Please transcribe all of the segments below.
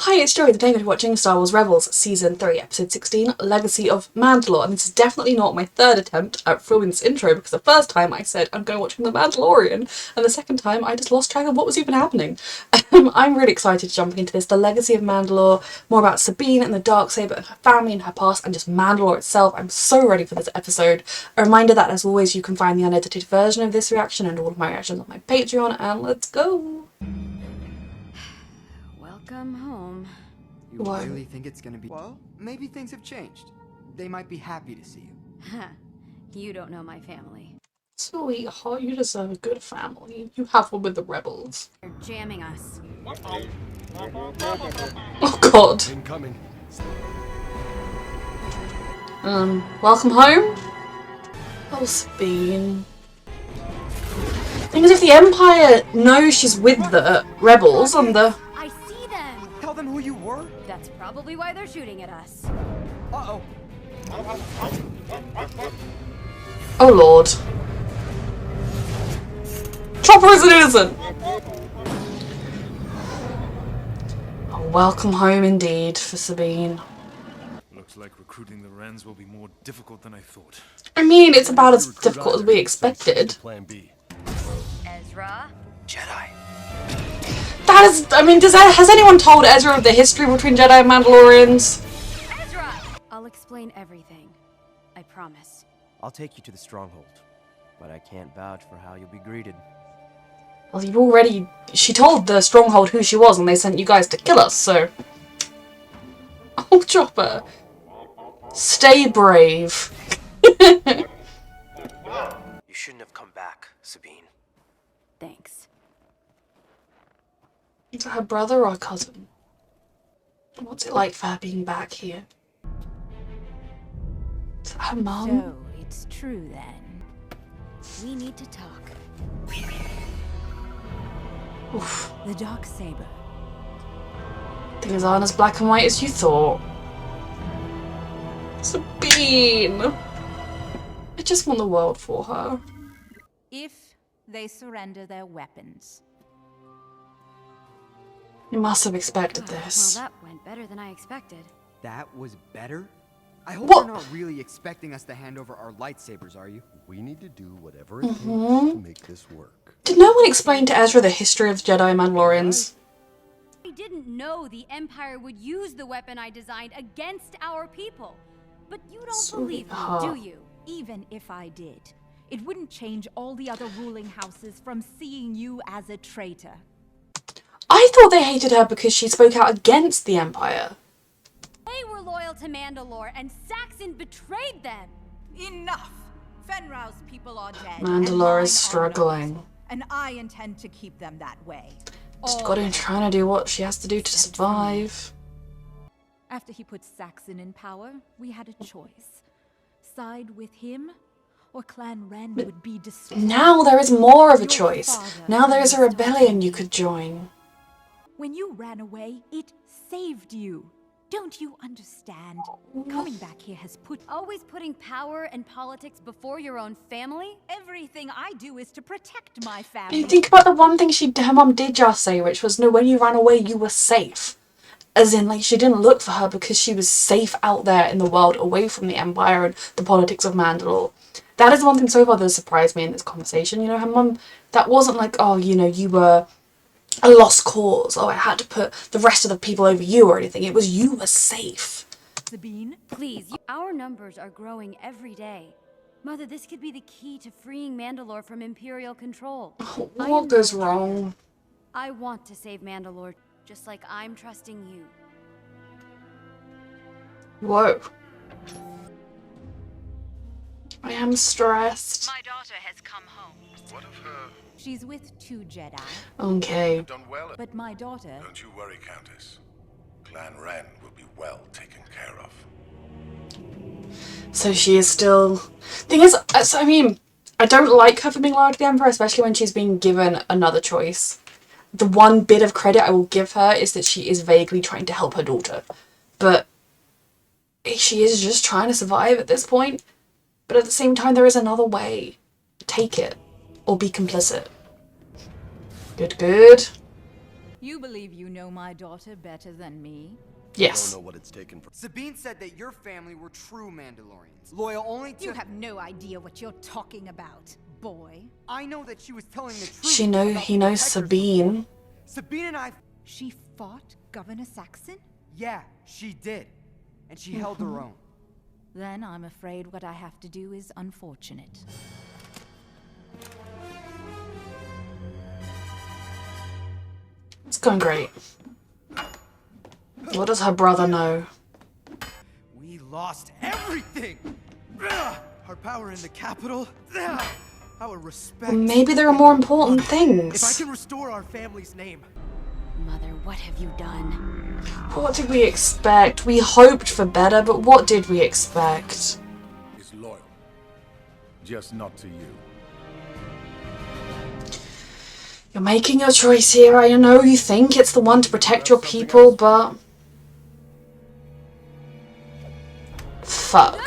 Hi, it's Joey. Today we're watching Star Wars Rebels Season 3, Episode 16, Legacy of Mandalore. And this is definitely not my third attempt at filming this intro, because the first time I said I'm going to watch The Mandalorian, and the second time I just lost track of what was even happening. I'm really excited to jump into this. The Legacy of Mandalore, more about Sabine and the Darksaber and her family and her past, and just Mandalore itself. I'm so ready for this episode. A reminder that, as always, you can find the unedited version of this reaction and all of my reactions on my Patreon, and let's go! Welcome home. You really think it's gonna be... Well, maybe things have changed. They might be happy to see you. You don't know my family. Sweetheart, you deserve a good family. You have one with the rebels. They're jamming us. Oh god. Incoming. Welcome home? Oh, Sabine. Thing is, if the Empire knows she's with the rebels on the... I see them! Tell them who you were? That's probably why they're shooting at us. Uh-oh. Oh lord. Chopper is an innocent! Oh, welcome home indeed for Sabine. Looks like recruiting the Wrens will be more difficult than I thought. I mean, it's about as difficult as we expected. Plan B. Ezra? Jedi. That is, I mean, has anyone told Ezra of the history between Jedi and Mandalorians? Ezra! I'll explain everything. I promise. I'll take you to the stronghold, but I can't vouch for how you'll be greeted. Well, you've already... She told the stronghold who she was and they sent you guys to kill us, so... Oh, Chopper. Stay brave. You shouldn't have come back, Sabine. Thanks. Is it her brother or cousin? What's it like for her being back here? Is that her mum? So, it's true then. We need to talk. Oof. The Darksaber. Things aren't as black and white as you thought. Sabine! I just want the world for her. If they surrender their weapons. You must have expected this. Well, that went better than I expected. That was better? I hope What? you're not really expecting us to hand over our lightsabers, are you? We need to do whatever it takes to make this work. Did no one explain to Ezra the history of the Jedi and Mandalorians? I didn't know the Empire would use the weapon I designed against our people. But you don't believe me, do you? Even if I did, it wouldn't change all the other ruling houses from seeing you as a traitor. I thought they hated her because she spoke out against the Empire. They were loyal to Mandalore, and Saxon betrayed them! Enough! Fenrau's people are dead. Mandalore is struggling. And I intend to keep them that way. Just got in trying to do what she has to do to survive. After he put Saxon in power, we had a choice. Side with him, or Clan Wren would be destroyed. Now there is more of a choice. Now there is a rebellion you could join. When you ran away, it saved you. Don't you understand? Coming back here has put Always putting power and politics before your own family? everything I do is to protect my I family. mean, think about the one thing her mum did just say, which was, no, when you ran away, you were safe. As in, like, she didn't look for her because she was safe out there in the world, away from the Empire and the politics of Mandalore. That is one thing so far that has surprised me in this conversation. You know, her mum, that wasn't like, oh, you know, you were a lost cause. Oh, I had to put the rest of the people over you or anything. It was you were safe. Sabine, Please, our numbers are growing every day. Mother, this could be the key to freeing Mandalore from Imperial control. What goes wrong? I want to save Mandalore, just like I'm trusting you. Whoa. I am stressed. My daughter has come home. What of her? she's with 2 Jedi, Okay. Done well. but my daughter... Don't you worry, Countess. Clan Wren will be well taken care of. So she is still... Thing is, I mean, I don't like her for being loyal to the Emperor, especially when she's being given another choice. The one bit of credit I will give her is that she is vaguely trying to help her daughter. But she is just trying to survive at this point. But at the same time, there is another way. Take it. Or be complicit. Good, good. You believe you know my daughter better than me? Yes. Don't know what it's taken for. Sabine said that your family were true Mandalorians, loyal only to— You have no idea what you're talking about, boy. I know that she was telling the truth. He knows Protectors. Sabine. Sabine and I— She fought Governor Saxon? Yeah, she did. And she held her own. Then I'm afraid what I have to do is unfortunate. It's going great. What does her brother know? We lost everything! Our power in the capital. Our respect. Well, maybe there are more important If I things. can restore our family's name. Mother, what have you done? What did we expect? We hoped for better, but what did we expect? Is loyal. Just not to you. You're making your choice here. I know you think it's the one to protect your people, but... Fuck.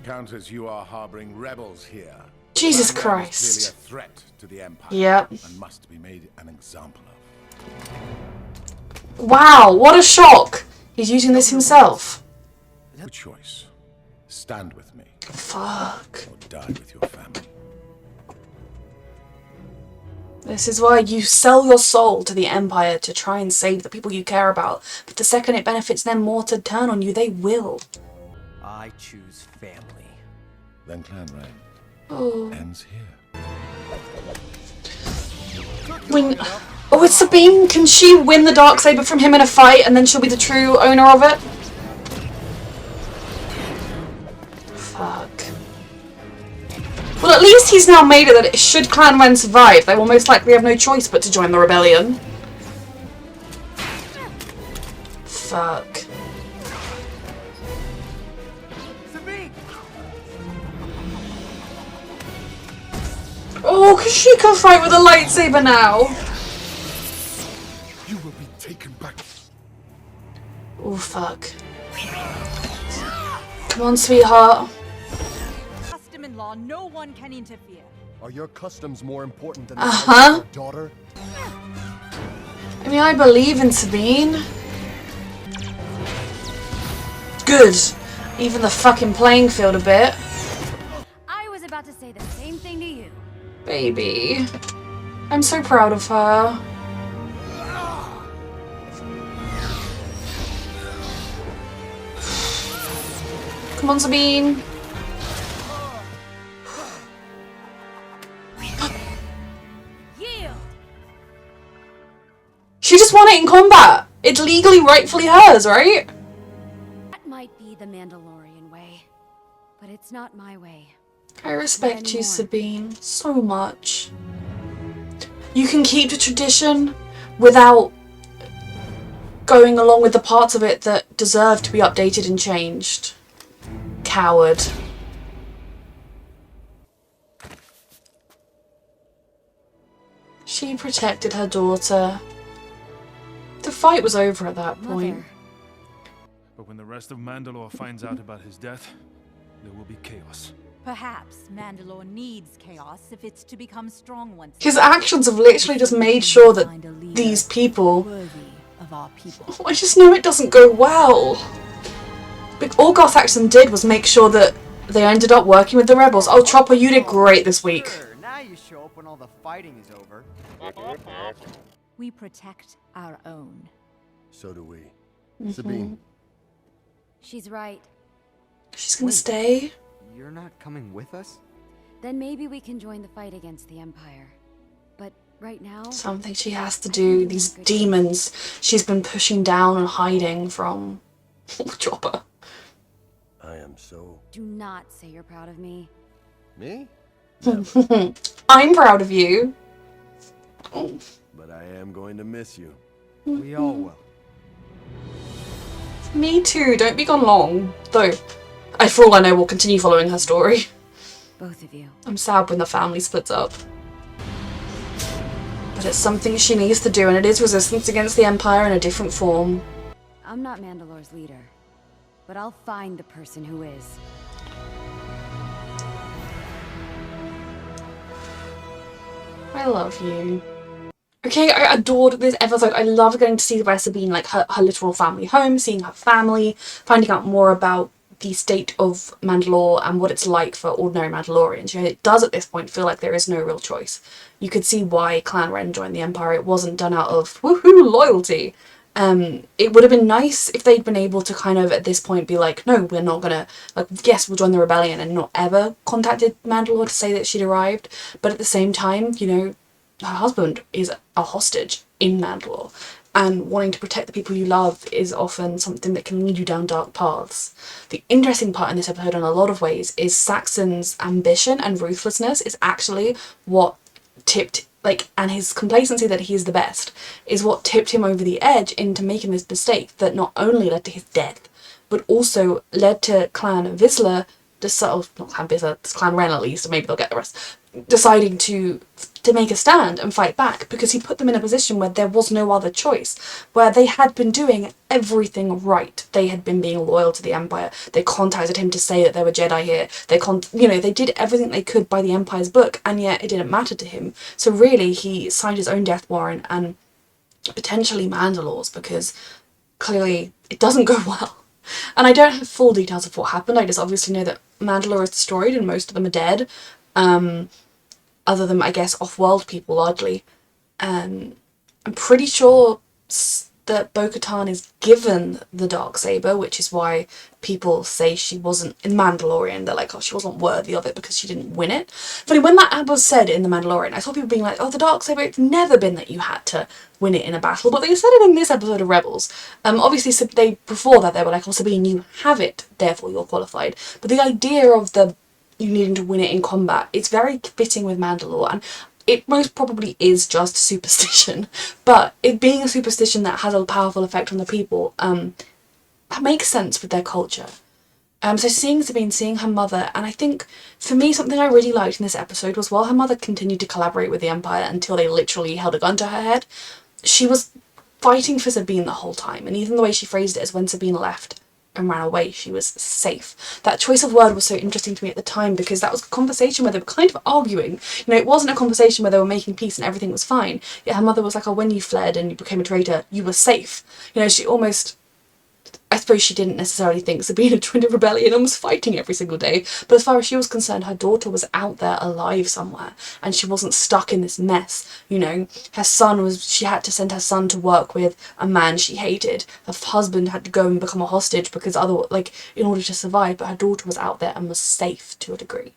Countess, you are harboring rebels here. Jesus Clan Ren is Christ. clearly a threat to the Empire. Yep. And must be made an example of. Wow, what a shock! He's using this himself. Good choice. Stand with me, Fuck. or die with your family. This is why you sell your soul to the Empire to try and save the people you care about. But the second it benefits them more to turn on you, they will. I choose family. Then Clan Ren Oh. ends here. When... Oh, it's Sabine! Can she win the Darksaber from him in a fight and then she'll be the true owner of it? Fuck. Well, at least he's now made it that should Clan Ren survive, they will most likely have no choice but to join the rebellion. Fuck. Sabine! Oh, cause she can fight with a lightsaber now! You will be taken back. Oh, fuck. Come on, sweetheart. Custom and law, no one can interfere. Are your customs more important than the Uh-huh. life of your daughter? I mean, I believe in Sabine. Good. Even the fucking playing field a bit. I was about to say the same thing to you. Baby. I'm so proud of her. Come on, Sabine. Yield! She just won it in combat. It's legally, rightfully hers, right? That might be the Mandalorian way, but it's not my way. I respect you, anymore. Sabine, so much. You can keep the tradition without going along with the parts of it that deserve to be updated and changed. Coward. She protected her daughter. The fight was over at that point. Mother, But when the rest of Mandalore finds out about his death, there will be chaos. Perhaps Mandalore needs chaos if it's to become strong once His again. actions have literally just made sure that Find a leader these people... worthy of our people. I just know it doesn't go well. But all Garth Axton did was make sure that they ended up working with the rebels. Oh, Chopper, you did great this week. Sure, now you show up when all the fighting is over. We protect our own. So do we. Sabine, she's right. She's gonna stay. You're not coming with us? Then maybe we can join the fight against the Empire. But right now, Something she has to do. These demons she's been pushing down and hiding from. Chopper. I am so... do not say you're proud of me. Me? I'm proud of you. Oh, But I am going to miss you. We all will. me too. Don't be gone long. Though, for all I know, we'll continue following her story. Both of you. I'm sad when the family splits up. But it's something she needs to do, and it is resistance against the Empire in a different form. I'm not Mandalore's leader, but I'll find the person who is. I love you. Okay, I adored this episode. I loved getting to see where Sabine, like her literal family home, seeing her family, finding out more about the state of Mandalore and what it's like for ordinary Mandalorians. You know, it does at this point feel like there is no real choice. You could see why Clan Ren joined the Empire. It wasn't done out of woohoo loyalty. It would have been nice if they'd been able to kind of at this point be like, no, we're not gonna, like, yes, we'll join the rebellion, and not ever contacted Mandalore to say that she'd arrived. But at the same time, you know, her husband is a hostage in Mandalore, and wanting to protect the people you love is often something that can lead you down dark paths. The interesting part in this episode in a lot of ways is Saxon's ambition and ruthlessness is actually what tipped, like, and his complacency that he is the best is what tipped him over the edge into making this mistake that not only led to his death, but also led to Clan Vizsla, not Clan Vizsla, it's Clan Ren at least, and maybe they'll get the rest, deciding to make a stand and fight back, because he put them in a position where there was no other choice, where they had been doing everything right. They had been being loyal to the Empire. They contacted him to say that there were Jedi here. They did everything they could by the Empire's book, and yet it didn't matter to him. So really, he signed his own death warrant and potentially Mandalore's, because clearly it doesn't go well. And I don't have full details of what happened. I just obviously know that Mandalore is destroyed and most of them are dead. Other than, I guess, off-world people, largely. I'm pretty sure that Bo-Katan is given the Darksaber, which is why people say she wasn't, in Mandalorian, they're like, oh, she wasn't worthy of it because she didn't win it. But when that was said in the Mandalorian, I saw people being like, oh, the Darksaber, it's never been that you had to win it in a battle, but they said it in this episode of Rebels. Obviously, before that, they were like, oh, Sabine, you have it, therefore you're qualified. But the idea of you needing to win it in combat, it's very fitting with Mandalore, and it most probably is just superstition, but it being a superstition that has a powerful effect on the people, that makes sense with their culture. So seeing Sabine, seeing her mother, and I think for me something I really liked in this episode was while her mother continued to collaborate with the Empire until they literally held a gun to her head, she was fighting for Sabine the whole time, and even the way she phrased it is when Sabine left and ran away, she was safe. That choice of word was so interesting to me at the time, because that was a conversation where they were kind of arguing. You know, it wasn't a conversation where they were making peace and everything was fine. Yet her mother was like, oh, when you fled and you became a traitor, you were safe. You know, she almost, I suppose she didn't necessarily think Sabine had joined a rebellion and was fighting every single day, but as far as she was concerned, her daughter was out there alive somewhere, and she wasn't stuck in this mess. You know, she had to send her son to work with a man she hated. Her husband had to go and become a hostage because in order to survive, but her daughter was out there and was safe to a degree.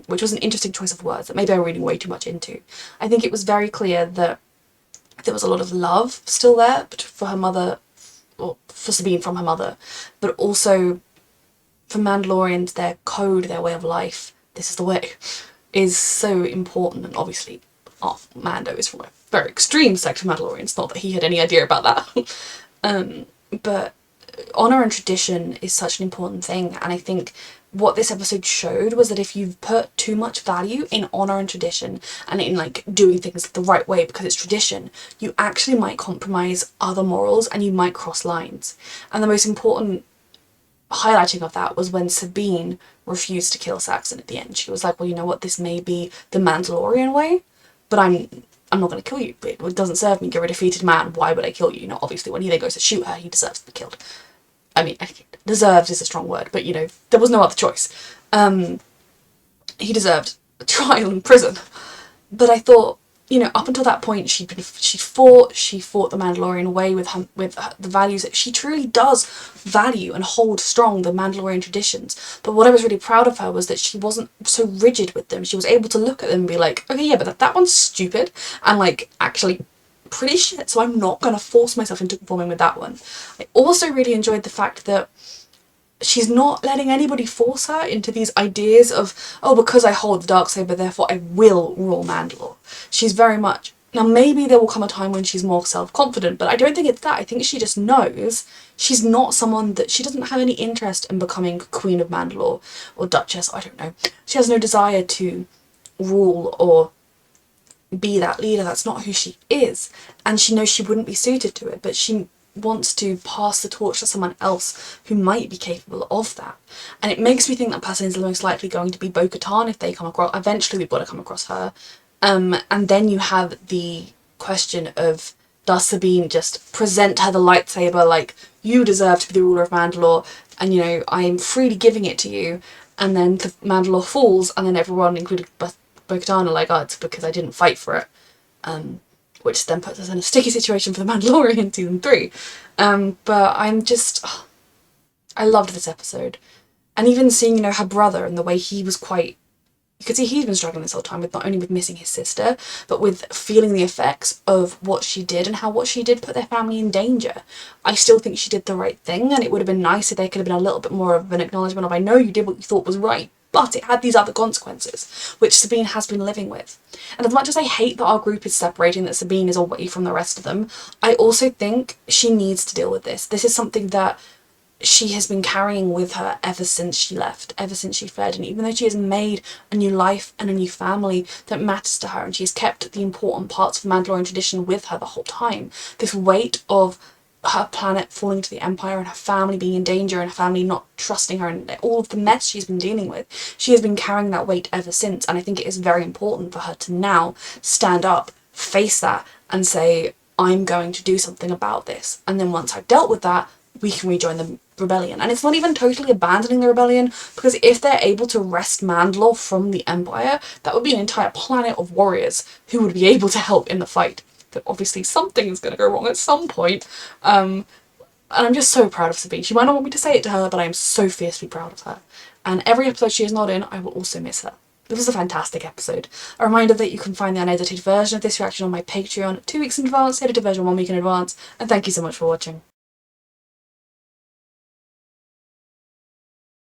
Which was an interesting choice of words that maybe I'm reading way too much into. I think it was very clear that there was a lot of love still there for her mother, or for Sabine from her mother, but also for Mandalorians, their code, their way of life, this is the way, is so important. And obviously, Mando is from a very extreme sect of Mandalorians, not that he had any idea about that. But honour and tradition is such an important thing, and I think what this episode showed was that if you've put too much value in honour and tradition and in doing things the right way because it's tradition, you actually might compromise other morals and you might cross lines. And the most important highlighting of that was when Sabine refused to kill Saxon at the end. She was like, well, you know what, this may be the Mandalorian way, but I'm not going to kill you. It doesn't serve me. You're a defeated man. Why would I kill you? You know, obviously when he then goes to shoot her, he deserves to be killed. I mean, deserves is a strong word, but you know, there was no other choice. He deserved a trial in prison. But I thought, you know, up until that point, she fought the Mandalorian way with the values that she truly does value and hold strong, the Mandalorian traditions. But what I was really proud of her was that she wasn't so rigid with them. She was able to look at them and be like, okay, yeah, but that one's stupid, and actually pretty shit, so I'm not going to force myself into conforming with that one. I also really enjoyed the fact that she's not letting anybody force her into these ideas of, oh, because I hold the Darksaber, therefore I will rule Mandalore. She's very much, now maybe there will come a time when she's more self-confident, but I don't think it's that. I think she just knows she's not someone that, she doesn't have any interest in becoming Queen of Mandalore or Duchess, I don't know. She has no desire to rule or be that leader. That's not who she is, and she knows she wouldn't be suited to it, but she wants to pass the torch to someone else who might be capable of that. And it makes me think that person is most likely going to be Bo-Katan if they come across, eventually we've got to come across her, and then you have the question of, does Sabine just present her the lightsaber like, you deserve to be the ruler of Mandalore, and you know, I am freely giving it to you, and then the Mandalore falls, and then everyone, including Bo-Katan, are like, oh, it's because I didn't fight for it. Which then puts us in a sticky situation for the Mandalorian in season 3. But I'm just... Oh, I loved this episode. And even seeing, you know, her brother and the way he was quite... You could see he's been struggling this whole time with not only with missing his sister, but with feeling the effects of what she did and how what she did put their family in danger. I still think she did the right thing, and it would have been nice if there could have been a little bit more of an acknowledgement of, I know you did what you thought was right, but it had these other consequences, which Sabine has been living with. And as much as I hate that our group is separating, that Sabine is away from the rest of them, I also think she needs to deal with this. This is something that she has been carrying with her ever since she left, ever since she fled, and even though she has made a new life and a new family that matters to her, and she's kept the important parts of the Mandalorian tradition with her the whole time, this weight of her planet falling to the Empire and her family being in danger and her family not trusting her and all of the mess she's been dealing with, she has been carrying that weight ever since, and I think it is very important for her to now stand up, face that, and say, I'm going to do something about this, and then once I've dealt with that, we can rejoin the rebellion. And it's not even totally abandoning the rebellion, because if they're able to wrest Mandalore from the Empire, that would be an entire planet of warriors who would be able to help in the fight. But obviously something is going to go wrong at some point. And I'm just so proud of Sabine. She might not want me to say it to her, but I am so fiercely proud of her. And every episode she is not in, I will also miss her. This was a fantastic episode. A reminder that you can find the unedited version of this reaction on my Patreon 2 weeks in advance, edited version 1 week in advance, and thank you so much for watching.